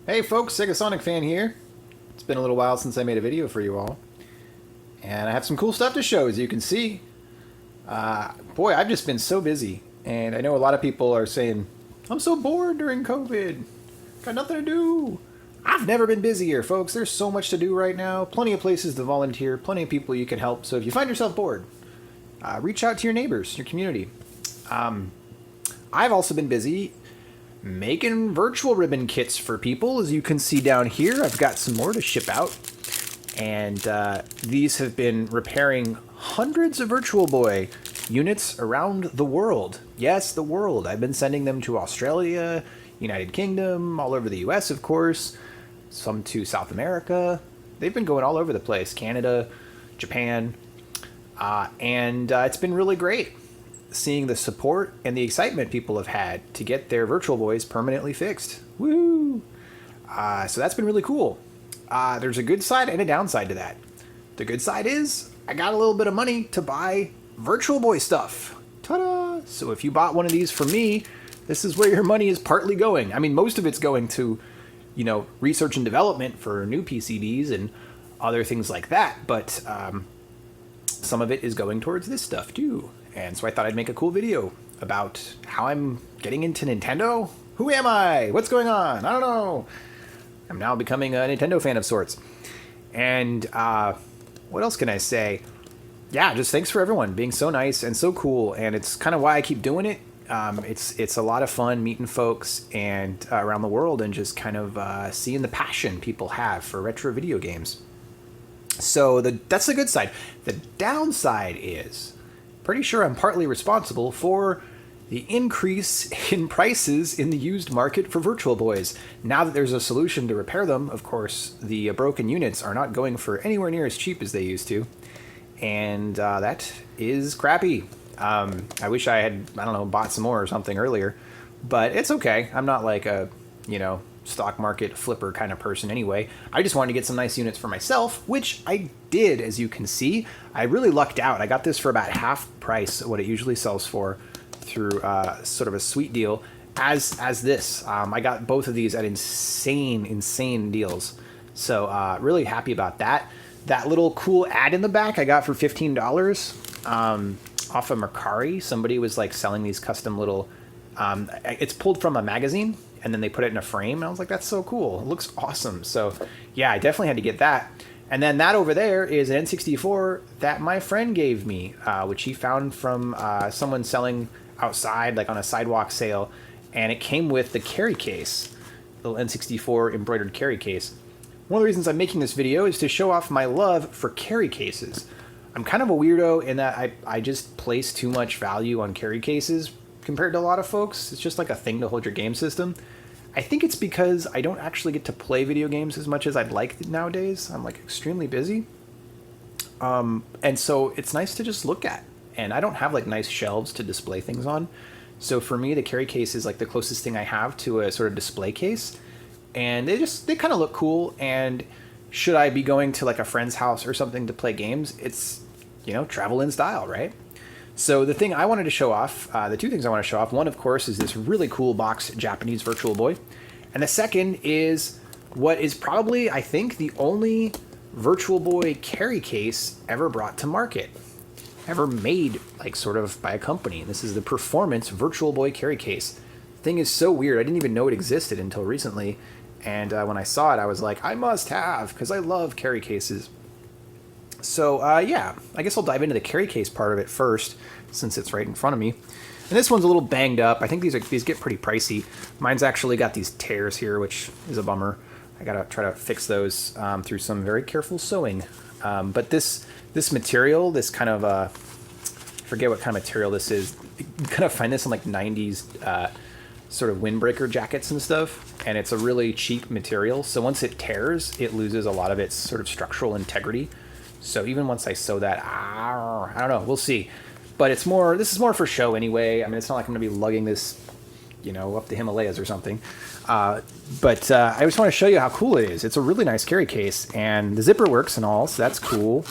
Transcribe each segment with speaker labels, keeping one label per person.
Speaker 1: Hey folks, Segasonicfan here. It's been a little while since I made a video for you all. And I have some cool stuff to show, as you can see. Boy, I've just been so busy. And I know a lot of people are saying, I'm so bored during COVID. Got nothing to do. I've never been busier, folks. There's so much to do right now. Plenty of places to volunteer. Plenty of people you can help. So if you find yourself bored, reach out to your neighbors, your community. I've also been busy making virtual ribbon kits for people. As you can see down here, I've got some more to ship out. And these have been repairing hundreds of Virtual Boy units around the world. Yes, the world. I've been sending them to Australia, United Kingdom, all over the US, of course, some to South America. They've been going all over the place, Canada, Japan, and it's been really great seeing the support and the excitement people have had to get their Virtual Boys permanently fixed. Woo! So that's been really cool. There's a good side and a downside to that. The good side is I got a little bit of money to buy Virtual Boy stuff. Ta-da! So if you bought one of these from me, this is where your money is partly going. I mean, most of it's going to, you know, research and development for new PCBs and other things like that. But some of it is going towards this stuff too. And so I thought I'd make a cool video about how I'm getting into Nintendo. Who am I? What's going on? I don't know. I'm now becoming a Nintendo fan of sorts. And what else can I say? Yeah, just thanks for everyone being so nice and so cool. And it's kind of why I keep doing it. It's a lot of fun meeting folks and around the world and just kind of seeing the passion people have for retro video games. So that's the good side. The downside is, pretty sure I'm partly responsible for the increase in prices in the used market for Virtual Boys. Now that there's a solution to repair them, of course, the broken units are not going for anywhere near as cheap as they used to. And that is crappy. I wish I had, I don't know, bought some more or something earlier. But it's okay. I'm not like a, you know, stock market flipper kind of person anyway. I just wanted to get some nice units for myself, which I did, as you can see. I really lucked out. I got this for about half price what it usually sells for through sort of a sweet deal as this. I got both of these at insane deals. So really happy about that. That little cool ad in the back I got for $15 off of Mercari. Somebody was like selling these custom little, it's pulled from a magazine and then they put it in a frame. And I was like, that's so cool. It looks awesome. So yeah, I definitely had to get that. And then that over there is an N64 that my friend gave me, which he found from someone selling outside, like on a sidewalk sale. And it came with the carry case, the N64 embroidered carry case. One of the reasons I'm making this video is to show off my love for carry cases. I'm kind of a weirdo in that I just place too much value on carry cases compared to a lot of folks. It's just like a thing to hold your game system. I think it's because I don't actually get to play video games as much as I'd like nowadays. I'm like extremely busy. And so it's nice to just look at. And I don't have like nice shelves to display things on. So for me, the carry case is like the closest thing I have to a sort of display case. And they kind of look cool. And should I be going to like a friend's house or something to play games, it's, you know, travel in style, right? So the thing I wanted to show off, the two things I want to show off, one, of course, is this really cool box Japanese Virtual Boy. And the second is what is probably, I think, the only Virtual Boy carry case ever brought to market. Ever made, like, sort of by a company. This is the Performance Virtual Boy carry case. The thing is so weird. I didn't even know it existed until recently. And when I saw it, I was like, I must have, because I love carry cases. So, yeah, I guess I'll dive into the carry case part of it first, since it's right in front of me. And this one's a little banged up. I think these get pretty pricey. Mine's actually got these tears here, which is a bummer. I gotta try to fix those through some very careful sewing. But this material, this kind of, I forget what kind of material this is. You kind of find this in like 90s sort of windbreaker jackets and stuff. And it's a really cheap material. So once it tears, it loses a lot of its sort of structural integrity. So even once I sew that, I don't know, we'll see. But this is more for show anyway. I mean, it's not like I'm going to be lugging this, you know, up the Himalayas or something. But I just want to show you how cool it is. It's a really nice carry case, and the zipper works and all, so that's cool.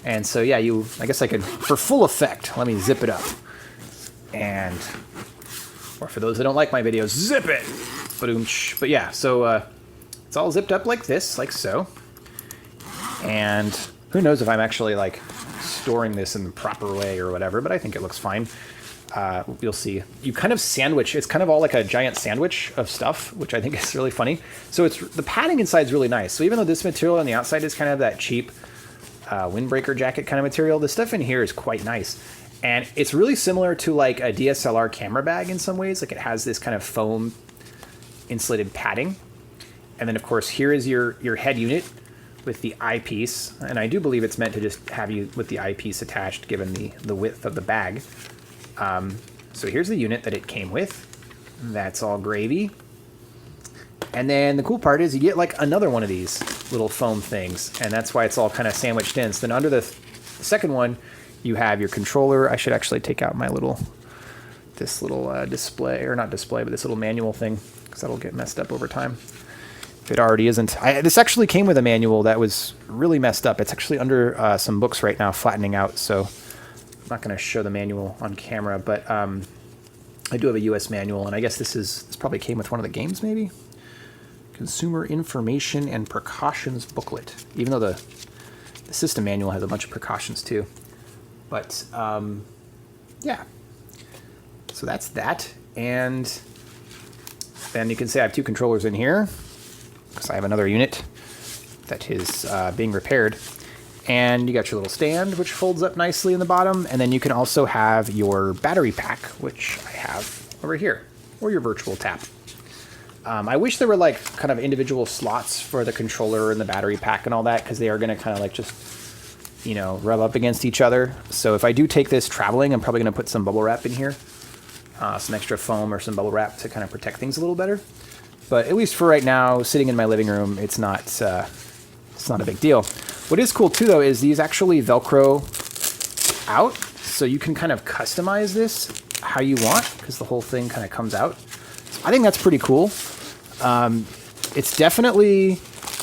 Speaker 1: And so, yeah, I guess I could, for full effect, let me zip it up. And, or for those that don't like my videos, zip it! But yeah, so it's all zipped up like this, like so. And who knows if I'm actually like storing this in the proper way or whatever, but I think it looks fine. You'll see. You kind of sandwich. It's kind of all like a giant sandwich of stuff, which I think is really funny. So it's the padding inside is really nice. So even though this material on the outside is kind of that cheap windbreaker jacket kind of material, the stuff in here is quite nice. And it's really similar to like a DSLR camera bag in some ways. Like it has this kind of foam insulated padding. And then of course here is your head unit with the eyepiece. And I do believe it's meant to just have you with the eyepiece attached given the width of the bag. So here's the unit that it came with. That's all gravy. And then the cool part is you get like another one of these little foam things, and that's why it's all kind of sandwiched in. So then under the second one, you have your controller. I should actually take out my this little display, or not display, but this little manual thing, because that'll get messed up over time. If it already isn't. This actually came with a manual that was really messed up. It's actually under some books right now, flattening out, so I'm not going to show the manual on camera, but I do have a US manual, and I guess this probably came with one of the games, maybe? Consumer Information and Precautions Booklet, even though the system manual has a bunch of precautions too. But yeah, so that's that. And then you can see I have two controllers in here because I have another unit that is being repaired. And you got your little stand, which folds up nicely in the bottom. And then you can also have your battery pack, which I have over here, or your virtual tap. I wish there were like kind of individual slots for the controller and the battery pack and all that, because they are going to kind of like just, you know, rub up against each other. So if I do take this traveling, I'm probably going to put some bubble wrap in here, some extra foam or some bubble wrap to kind of protect things a little better. But at least for right now, sitting in my living room, it's not a big deal. What is cool too, though, is these actually Velcro out, so you can kind of customize this how you want, because the whole thing kind of comes out. So I think that's pretty cool. It's definitely,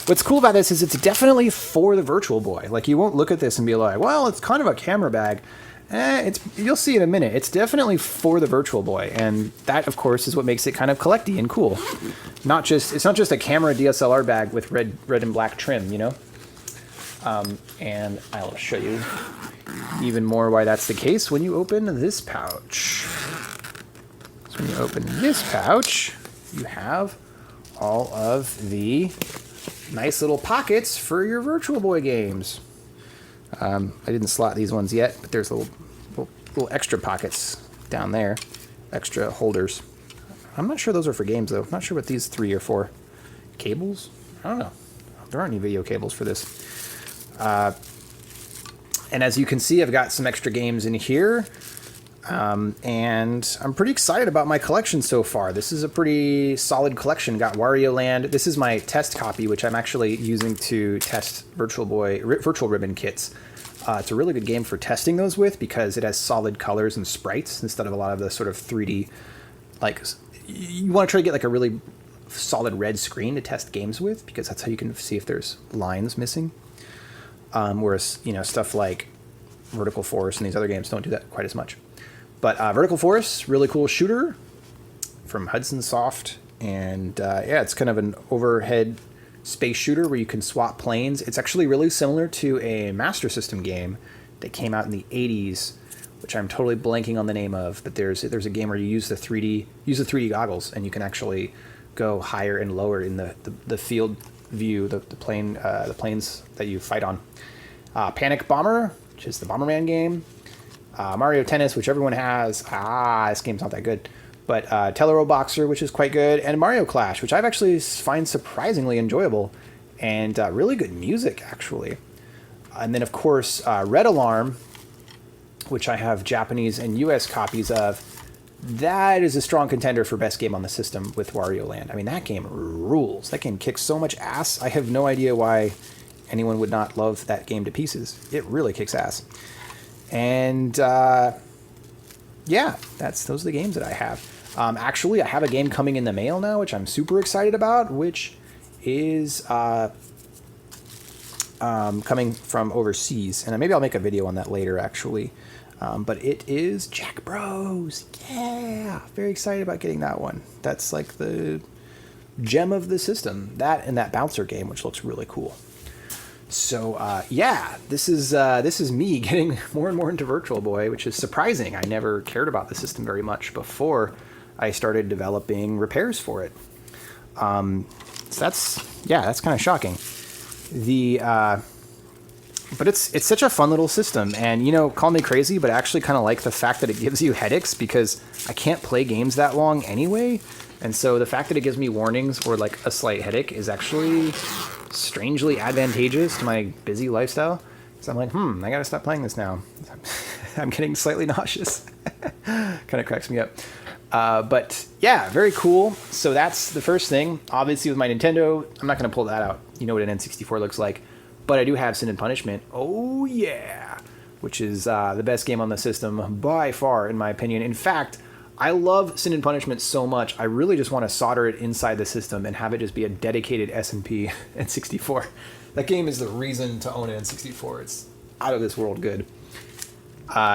Speaker 1: what's cool about this is it's definitely for the Virtual Boy. Like, you won't look at this and be like, well, it's kind of a camera bag. You'll see in a minute. It's definitely for the Virtual Boy, and that, of course, is what makes it kind of collecty and cool. It's not just a camera DSLR bag with red and black trim, you know. And I'll show you even more why that's the case when you open this pouch. So when you open this pouch, you have all of the nice little pockets for your Virtual Boy games. I didn't slot these ones yet, but there's little extra pockets down there, extra holders. I'm not sure those are for games, though. I'm not sure what these three are for. Cables? I don't know. There aren't any video cables for this. And as you can see, I've got some extra games in here. And I'm pretty excited about my collection so far. This is a pretty solid collection. Got Wario Land. This is my test copy, which I'm actually using to test Virtual Ribbon kits. It's a really good game for testing those with, because it has solid colors and sprites instead of a lot of the sort of 3D, like, you want to try to get like a really solid red screen to test games with, because that's how you can see if there's lines missing. Whereas, you know, stuff like Vertical Force and these other games don't do that quite as much. But Vertical Force, really cool shooter from Hudson Soft. And yeah, it's kind of an overhead space shooter where you can swap planes. It's actually really similar to a Master System game that came out in the 80s, which I'm totally blanking on the name of. But there's a game where you use the 3D goggles, and you can actually go higher and lower in the field view, the planes that you fight on. Panic Bomber, which is the Bomberman game. Mario Tennis, which everyone has. This game's not that good. But Tellero Boxer, which is quite good. And Mario Clash, which I've actually find surprisingly enjoyable. And really good music, actually. And then, of course, Red Alarm, which I have Japanese and US copies of. That is a strong contender for best game on the system with Wario Land. I mean, that game rules. That game kicks so much ass. I have no idea why anyone would not love that game to pieces. It really kicks ass. And yeah, those are the games that I have. Actually, I have a game coming in the mail now, which I'm super excited about, which is coming from overseas. And maybe I'll make a video on that later, actually. But it is Jack Bros. Yeah, very excited about getting that one. That's like the gem of the system. That and that bouncer game, which looks really cool. So yeah, this is me getting more and more into Virtual Boy, which is surprising. I never cared about the system very much before I started developing repairs for it. So that's kind of shocking. But it's such a fun little system, and you know, call me crazy, but I actually kind of like the fact that it gives you headaches because I can't play games that long anyway. And so the fact that it gives me warnings or like a slight headache is actually strangely advantageous to my busy lifestyle. So I'm like, I gotta stop playing this now. I'm getting slightly nauseous. Kind of cracks me up. But yeah, very cool. So that's the first thing. Obviously with my Nintendo, I'm not gonna pull that out. You know what an N64 looks like. But I do have Sin and Punishment. Oh yeah! Which is the best game on the system by far, in my opinion. In fact, I love Sin and Punishment so much, I really just want to solder it inside the system and have it just be a dedicated S&P N64. That game is the reason to own an N64. It's out of this world good.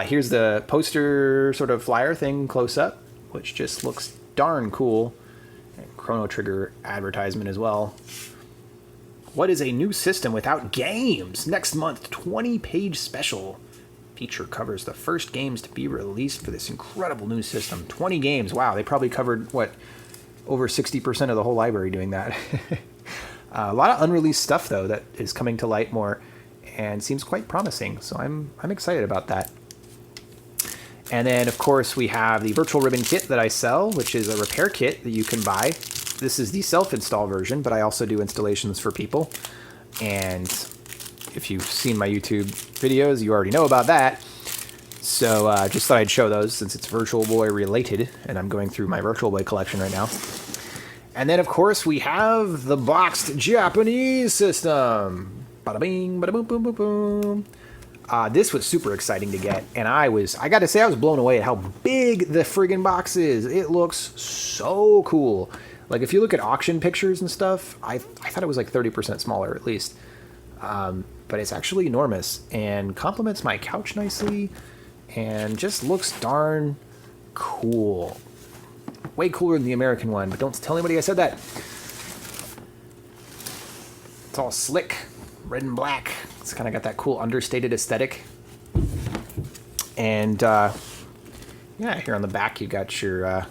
Speaker 1: Here's the poster sort of flyer thing close up, which just looks darn cool. And Chrono Trigger advertisement as well. What is a new system without games? Next month, 20-page special. Feature covers the first games to be released for this incredible new system. 20 games. Wow, they probably covered, what, over 60% of the whole library doing that. A lot of unreleased stuff, though, that is coming to light more and seems quite promising. So I'm excited about that. And then, of course, we have the Virtual Ribbon kit that I sell, which is a repair kit that you can buy. This is the self-install version, but I also do installations for people. And if you've seen my YouTube videos, you already know about that. So just thought I'd show those since it's Virtual Boy related, and I'm going through my Virtual Boy collection right now. And then, of course, we have the boxed Japanese system. Bada bing, bada boom, boom, boom, boom. This was super exciting to get, and I gotta say, I was blown away at how big the friggin' box is. It looks so cool. Like, if you look at auction pictures and stuff, I thought it was like 30% smaller at least. But it's actually enormous and complements my couch nicely and just looks darn cool. Way cooler than the American one, but don't tell anybody I said that. It's all slick, red and black. It's kind of got that cool understated aesthetic. And yeah, here on the back you got your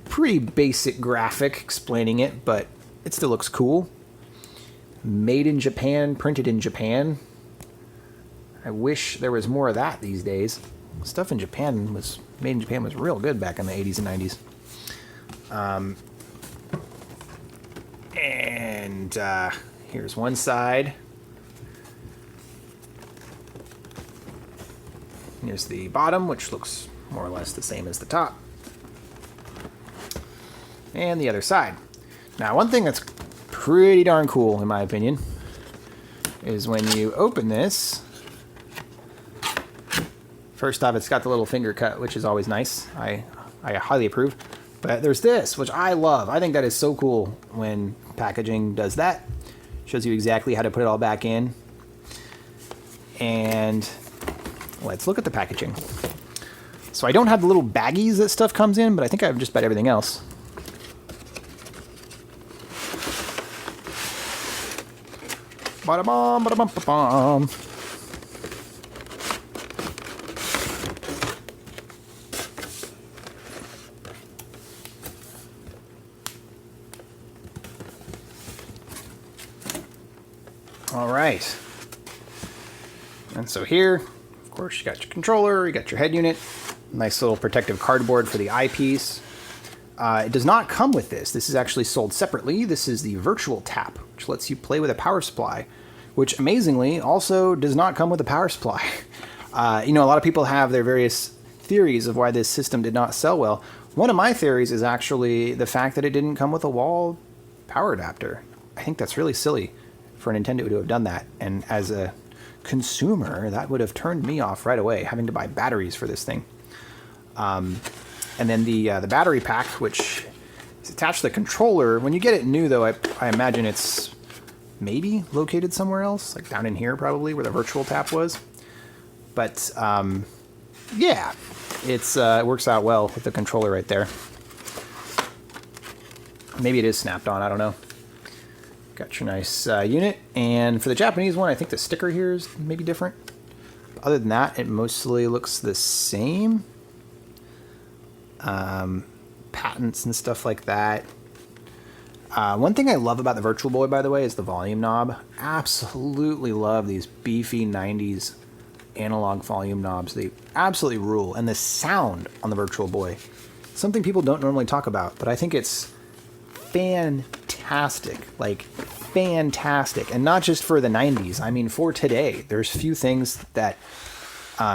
Speaker 1: pretty basic graphic explaining it, but it still looks cool. Made in Japan, printed in Japan. I wish there was more of that these days. Stuff in Japan was made in Japan was real good back in the 80s and 90s. And here's one side. Here's the bottom, which looks more or less the same as the top. And the other side. Now, one thing that's pretty darn cool, in my opinion, is when you open this. First off, it's got the little finger cut, which is always nice. I highly approve. But there's this, which I love. I think that is so cool when packaging does that. Shows you exactly how to put it all back in. And let's look at the packaging. So I don't have the little baggies that stuff comes in, but I think I have just about everything else. Ba-da-bum, ba-da-bum, ba-bum. All right. And so here, of course, you got your controller, you got your head unit, nice little protective cardboard for the eyepiece. It does not come with this. This is actually sold separately. This is the Virtual Tap, which lets you play with a power supply, which amazingly also does not come with a power supply. You know, a lot of people have their various theories of why this system did not sell well. One of my theories is actually the fact that it didn't come with a wall power adapter. I think that's really silly for Nintendo to have done that. And as a consumer, that would have turned me off right away, having to buy batteries for this thing. And then the battery pack, which is attached to the controller. When you get it new, though, I imagine it's maybe located somewhere else, like down in here probably, where the Virtual Tap was. But yeah, it works out well with the controller right there. Maybe it is snapped on, I don't know. Got your nice unit. And for the Japanese one, I think the sticker here is maybe different. Other than that, it mostly looks the same. Patents and stuff like that. One thing I love about the Virtual Boy, by the way, is the volume knob. Absolutely love these beefy 90s analog volume knobs. They absolutely rule. And the sound on the Virtual Boy, something people don't normally talk about, but I think it's fantastic. Like, fantastic. And not just for the 90s. I mean, for today, there's few things that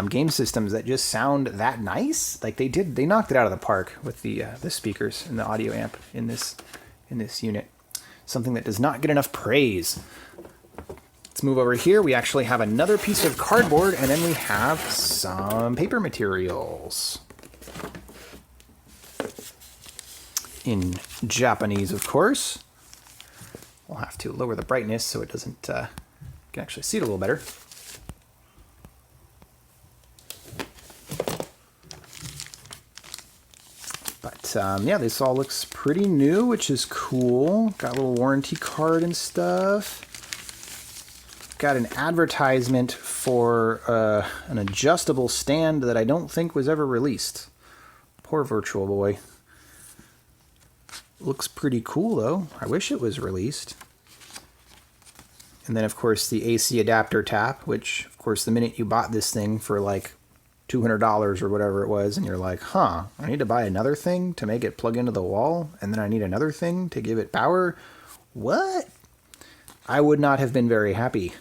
Speaker 1: game systems that just sound that nice. Like they knocked it out of the park with the speakers and the audio amp in this unit. Something that does not get enough praise. Let's move over here. We actually have another piece of cardboard, and then we have some paper materials. In Japanese, of course. We'll have to lower the brightness so it doesn't, you can actually see it a little better. But yeah, this all looks pretty new, which is cool. Got a little warranty card and stuff. Got an advertisement for an adjustable stand that I don't think was ever released. Poor Virtual Boy. Looks pretty cool, though. I wish it was released. And then, of course, the AC adapter tap, which, of course, the minute you bought this thing for like $200 or whatever it was, and you're like, huh, I need to buy another thing to make it plug into the wall, and then I need another thing to give it power? What? I would not have been very happy.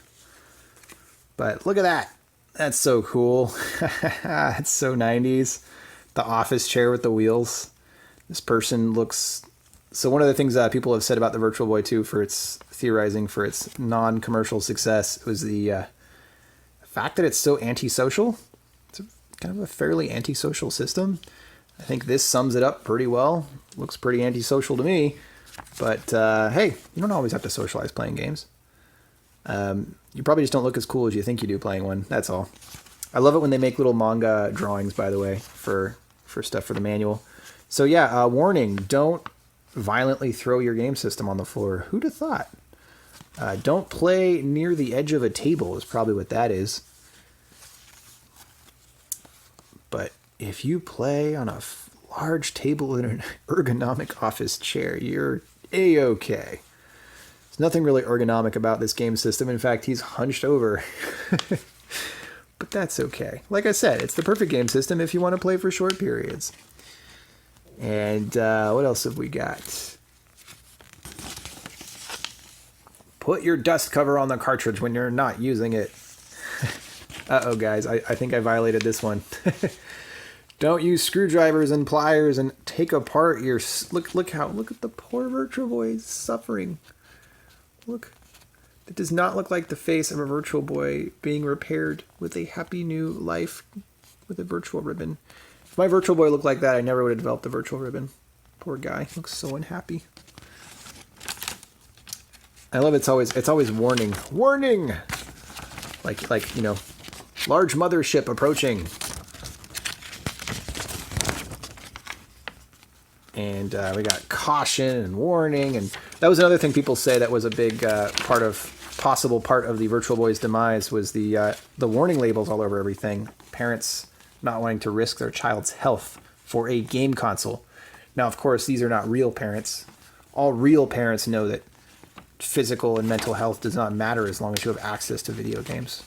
Speaker 1: But look at that. That's so cool. It's so 90s. The office chair with the wheels. This person looks... So one of the things that people have said about the Virtual Boy 2 for its theorizing for its non-commercial success was the fact that it's so antisocial. It's kind of a fairly antisocial system. I think this sums it up pretty well. Looks pretty antisocial to me. But hey, you don't always have to socialize playing games. You probably just don't look as cool as you think you do playing one. That's all. I love it when they make little manga drawings, by the way, for stuff for the manual. So yeah, warning, don't violently throw your game system on the floor. Who'd have thought? Don't play near the edge of a table is probably what that is. But if you play on a large table in an ergonomic office chair, you're A-okay. There's nothing really ergonomic about this game system. In fact, he's hunched over. But that's okay. Like I said, it's the perfect game system if you want to play for short periods. And what else have we got? Put your dust cover on the cartridge when you're not using it. Uh-oh, guys. I think I violated this one. Don't use screwdrivers and pliers and take apart your... Look at the poor Virtual Boy suffering. Look. It does not look like the face of a Virtual Boy being repaired with a happy new life with a virtual ribbon. If my Virtual Boy looked like that, I never would have developed a virtual ribbon. Poor guy. Looks so unhappy. I love it's always warning. Warning! Like, you know, large mothership approaching. And we got caution and warning, and that was another thing people say that was a big possible part of the Virtual Boy's demise was the warning labels all over everything. Parents not wanting to risk their child's health for a game console. Now, of course, these are not real parents. All real parents know that physical and mental health does not matter as long as you have access to video games.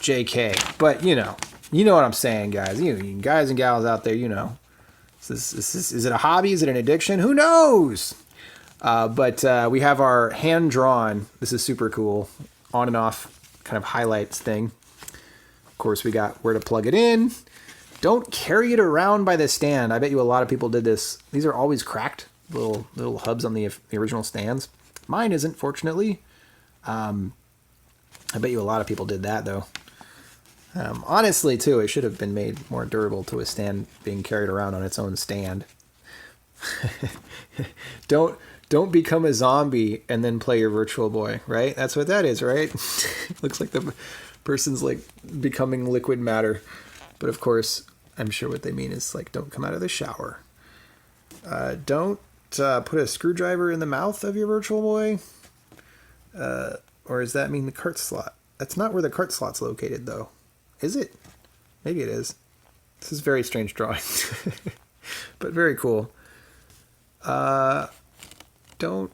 Speaker 1: JK. But, you know what I'm saying, guys. You guys and gals out there, you know. Is it a hobby? Is it an addiction? Who knows? But we have our hand-drawn, this is super cool, on and off kind of highlights thing. Of course, we got where to plug it in. Don't carry it around by the stand. I bet you a lot of people did this. These are always cracked, little hubs on the original stands. Mine isn't, fortunately. I bet you a lot of people did that, though. Honestly, too, it should have been made more durable to withstand being carried around on its own stand. Don't become a zombie and then play your Virtual Boy, right? That's what that is, right? Looks like the person's like becoming liquid matter. But of course, I'm sure what they mean is like, don't come out of the shower. Don't put a screwdriver in the mouth of your Virtual Boy? Or does that mean the cart slot? That's not where the cart slot's located, though. Is it? Maybe it is. This is a very strange drawing. But very cool. Don't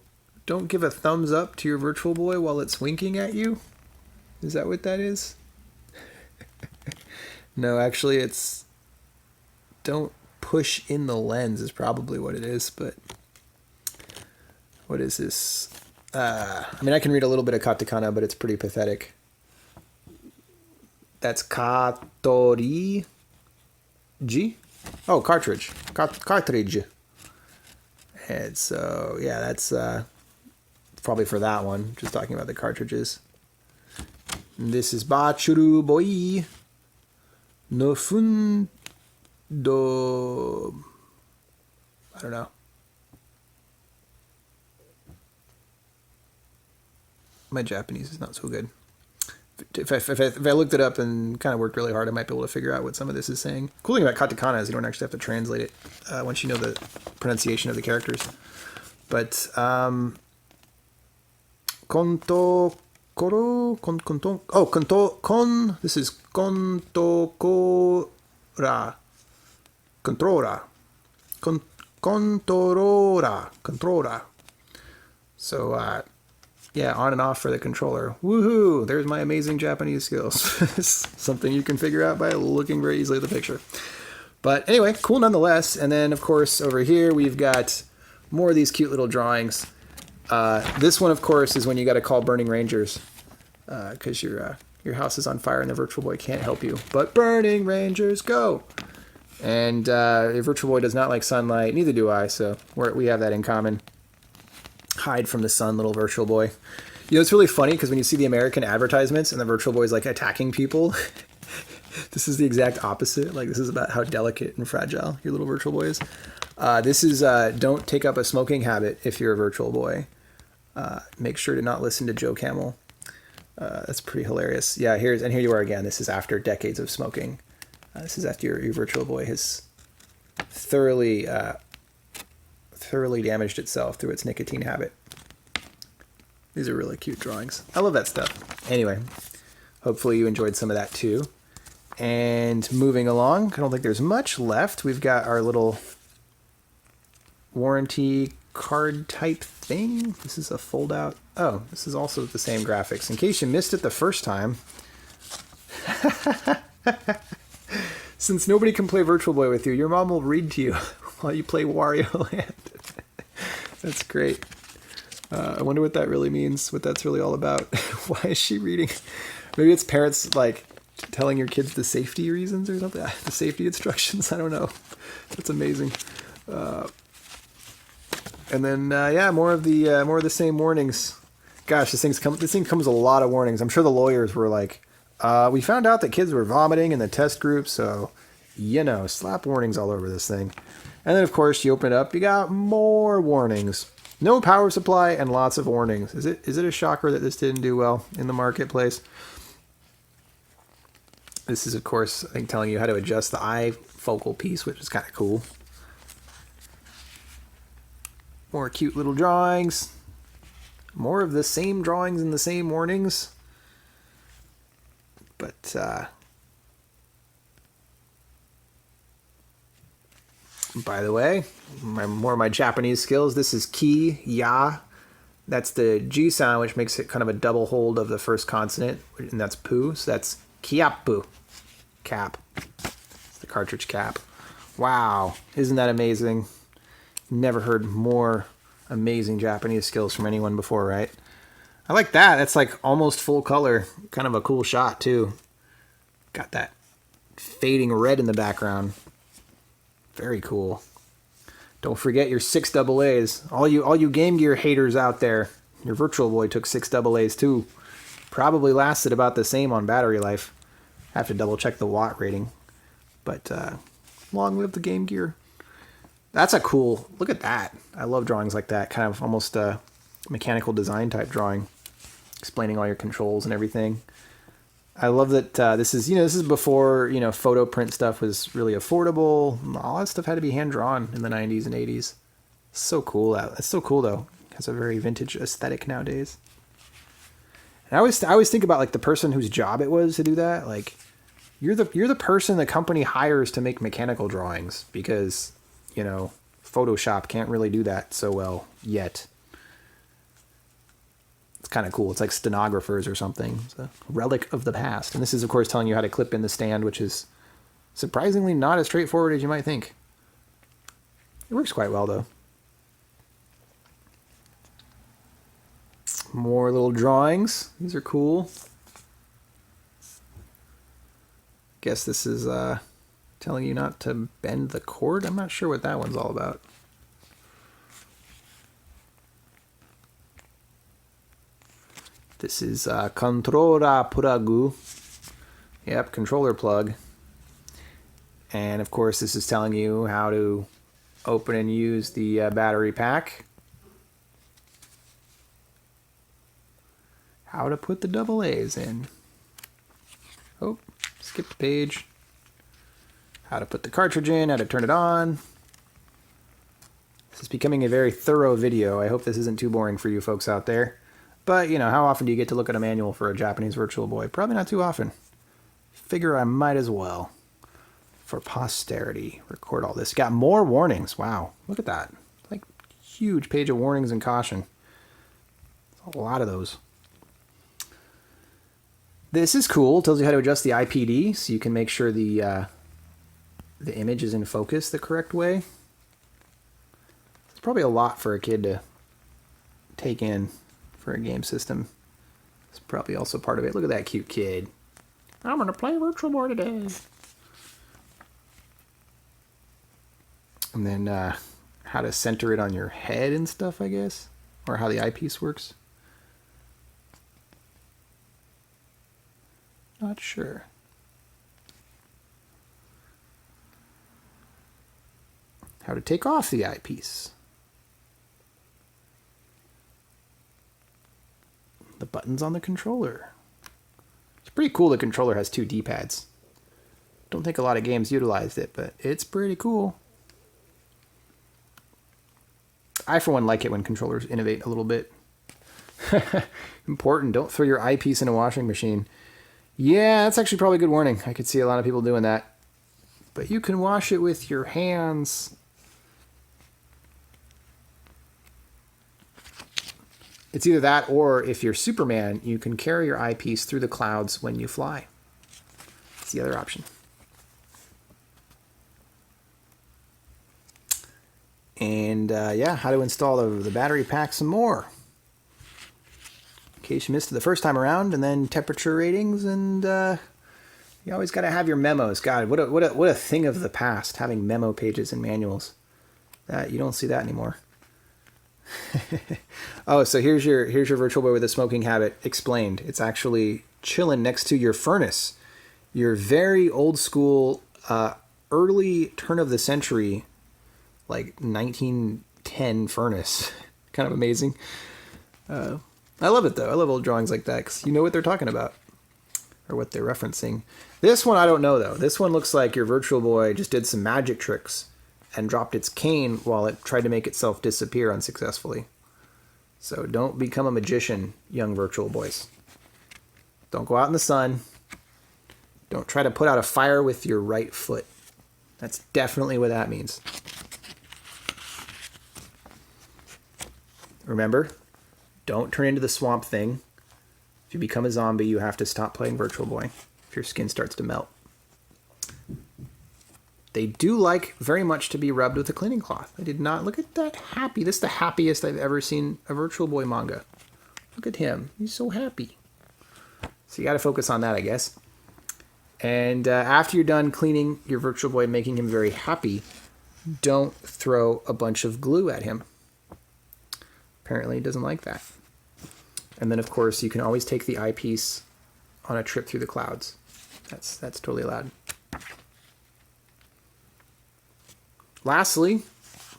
Speaker 1: give a thumbs up to your Virtual Boy while it's winking at you. Is that what that is? No, actually it's don't push in the lens is probably what it is, but what is this? I mean, I can read a little bit of katakana, but it's pretty pathetic. That's katori G? Oh, cartridge. Cartridge. And so, yeah, that's probably for that one. Just talking about the cartridges. And this is Bachuru Boy no Fundo. I don't know. My Japanese is not so good. If I looked it up and kind of worked really hard, I might be able to figure out what some of this is saying. Cool thing about katakana is you don't actually have to translate it once you know the pronunciation of the characters. But konto koro kon this is konto kora controller controller. So yeah, on and off for the controller. Woohoo! There's my amazing Japanese skills. Something you can figure out by looking very easily at the picture. But anyway, cool nonetheless. And then, of course, over here we've got more of these cute little drawings. This one, of course, is when you got to call Burning Rangers because your house is on fire and the Virtual Boy can't help you. But Burning Rangers, go! And your Virtual Boy does not like sunlight. Neither do I, so we have that in common. Hide from the sun, little Virtual Boy. You know, it's really funny because when you see the American advertisements and the Virtual Boy is like attacking people, this is the exact opposite. Like, this is about how delicate and fragile your little Virtual Boy is. This is don't take up a smoking habit if you're a Virtual Boy. Make sure to not listen to Joe Camel. That's pretty hilarious. Yeah, here you are again. This is after decades of smoking. This is after your Virtual Boy has thoroughly damaged itself through its nicotine habit. These are really cute drawings. I love that stuff. Anyway, hopefully you enjoyed some of that too. And moving along, I don't think there's much left. We've got our little warranty card type thing. This is a fold out. Oh, this is also the same graphics. In case you missed it the first time. Since nobody can play Virtual Boy with you, your mom will read to you while you play Wario Land. That's great. I wonder what that really means, what that's really all about. Why is she reading? Maybe it's parents like telling your kids the safety reasons or something. The safety instructions. I don't know. That's amazing. And then yeah, more of the same warnings. Gosh, this thing comes with a lot of warnings. I'm sure the lawyers were like, we found out that kids were vomiting in the test group, so you know, slap warnings all over this thing. And then, of course, you open it up, you got more warnings. No power supply and lots of warnings. Is it a shocker that this didn't do well in the marketplace? This is, of course, I think telling you how to adjust the eye focal piece, which is kind of cool. More cute little drawings. More of the same drawings and the same warnings. But, by the way, more of my Japanese skills. This is ki, ya. That's the G sound, which makes it kind of a double hold of the first consonant, and that's pu. So that's kiapu, cap. It's the cartridge cap. Wow, isn't that amazing? Never heard more amazing Japanese skills from anyone before, right? I like that. That's like almost full color. Kind of a cool shot, too. Got that fading red in the background. Very cool. Don't forget your 6 AA's. All you Game Gear haters out there, your Virtual Boy took 6 AA's too. Probably lasted about the same on battery life. Have to double check the watt rating. But long live the Game Gear. That's a cool, look at that. I love drawings like that. Kind of almost a mechanical design type drawing. Explaining all your controls and everything. I love that this is before, photo print stuff was really affordable. All that stuff had to be hand drawn in the 90s and 80s. So cool. It's so cool though. It has a very vintage aesthetic nowadays. And I always think about like the person whose job it was to do that. Like you're the person the company hires to make mechanical drawings because, you know, Photoshop can't really do that so well yet. It's kind of cool. It's like stenographers or something. It's a relic of the past. And this is, of course, telling you how to clip in the stand, which is surprisingly not as straightforward as you might think. It works quite well, though. More little drawings. These are cool. Guess this is telling you not to bend the cord. I'm not sure what that one's all about. This is controller plug. Yep, controller plug. And of course, this is telling you how to open and use the battery pack. How to put the double A's in. Oh, skip the page. How to put the cartridge in, how to turn it on. This is becoming a very thorough video. I hope this isn't too boring for you folks out there. But, you know, how often do you get to look at a manual for a Japanese Virtual Boy? Probably not too often. Figure I might as well. For posterity. Record all this. Got more warnings. Wow. Look at that. Like, huge page of warnings and caution. A lot of those. This is cool. It tells you how to adjust the IPD so you can make sure the image is in focus the correct way. It's probably a lot for a kid to take in for a game system. It's probably also part of it. Look at that cute kid. I'm going to play Virtual Boy today. And then how to center it on your head and stuff, I guess. Or how the eyepiece works. Not sure. How to take off the eyepiece. The buttons on the controller. It's pretty cool the controller has 2 D-pads. Don't think a lot of games utilized it, but it's pretty cool. I, for one, like it when controllers innovate a little bit. Important, don't throw your eyepiece in a washing machine. Yeah, that's actually probably a good warning. I could see a lot of people doing that. But you can wash it with your hands. It's either that or if you're Superman, you can carry your eyepiece through the clouds when you fly. That's the other option. And yeah, how to install the battery pack some more. In case you missed it the first time around, and then temperature ratings, and you always got to have your memos. God, what a thing of the past, having memo pages and manuals. You don't see that anymore. Oh, so here's your Virtual Boy with a smoking habit explained. It's actually chilling next to your furnace, your very old school, early turn of the century, like 1910 furnace. Kind of amazing. I love it though. I love old drawings like that because you know what they're talking about or what they're referencing. This one I don't know though. This one looks like your Virtual Boy just did some magic tricks and dropped its cane while it tried to make itself disappear unsuccessfully. So don't become a magician, young Virtual Boys. Don't go out in the sun. Don't try to put out a fire with your right foot. That's definitely what that means. Remember, don't turn into the Swamp Thing. If you become a zombie, you have to stop playing Virtual Boy if your skin starts to melt. They do like very much to be rubbed with a cleaning cloth. I did not. Look at that happy. This is the happiest I've ever seen a Virtual Boy manga. Look at him. He's so happy. So you got to focus on that, I guess. And after you're done cleaning your Virtual Boy, making him very happy, don't throw a bunch of glue at him. Apparently he doesn't like that. And then, of course, you can always take the eyepiece on a trip through the clouds. That's totally allowed. Lastly,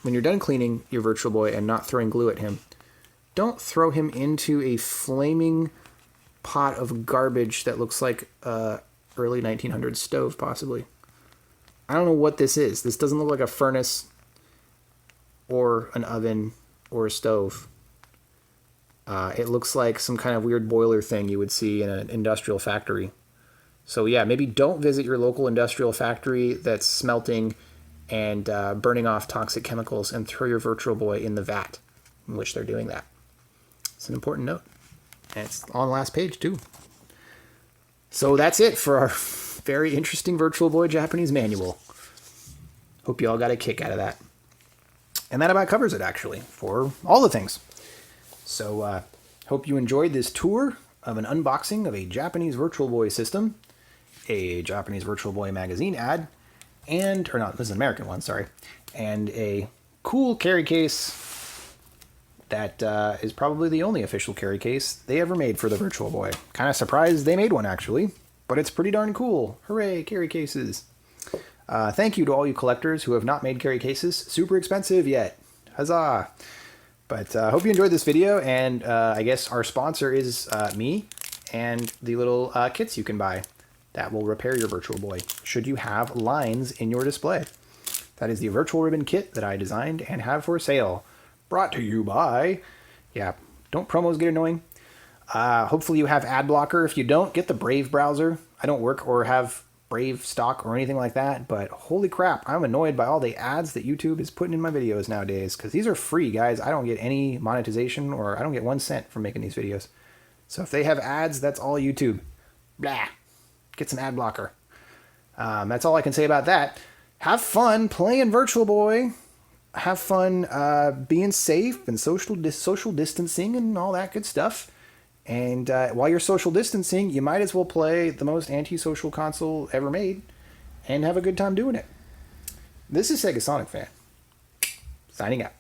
Speaker 1: when you're done cleaning your Virtual Boy and not throwing glue at him, don't throw him into a flaming pot of garbage that looks like a early 1900s stove, possibly. I don't know what this is. This doesn't look like a furnace. or an oven or a stove. It looks like some kind of weird boiler thing you would see in an industrial factory. So yeah, maybe don't visit your local industrial factory that's smelting and burning off toxic chemicals, and throw your Virtual Boy in the vat in which they're doing that. It's an important note. And it's on the last page too. So that's it for our very interesting Virtual Boy Japanese manual. Hope you all got a kick out of that. And that about covers it, actually, for all the things. So hope you enjoyed this tour of an unboxing of a Japanese Virtual Boy system, a Japanese Virtual Boy magazine ad, and, or no, this is an American one, sorry, and a cool carry case that is probably the only official carry case they ever made for the Virtual Boy. Kind of surprised they made one, actually, but it's pretty darn cool. Hooray, carry cases. Thank you to all you collectors who have not made carry cases super expensive yet. Huzzah! But hope you enjoyed this video, and I guess our sponsor is me and the little kits you can buy that will repair your Virtual Boy should you have lines in your display. That is the Virtual Ribbon kit that I designed and have for sale. Brought to you by... Yeah, don't promos get annoying? Hopefully you have ad blocker. If you don't, get the Brave browser. I don't work or have Brave stock or anything like that, but holy crap, I'm annoyed by all the ads that YouTube is putting in my videos nowadays, because these are free, guys. I don't get any monetization, or I don't get 1 cent from making these videos. So if they have ads, that's all YouTube. Blah. Get some ad blocker. That's all I can say about that. Have fun playing Virtual Boy. Have fun being safe and social distancing and all that good stuff. And while you're social distancing, you might as well play the most antisocial console ever made and have a good time doing it. This is Segasonicfan, signing out.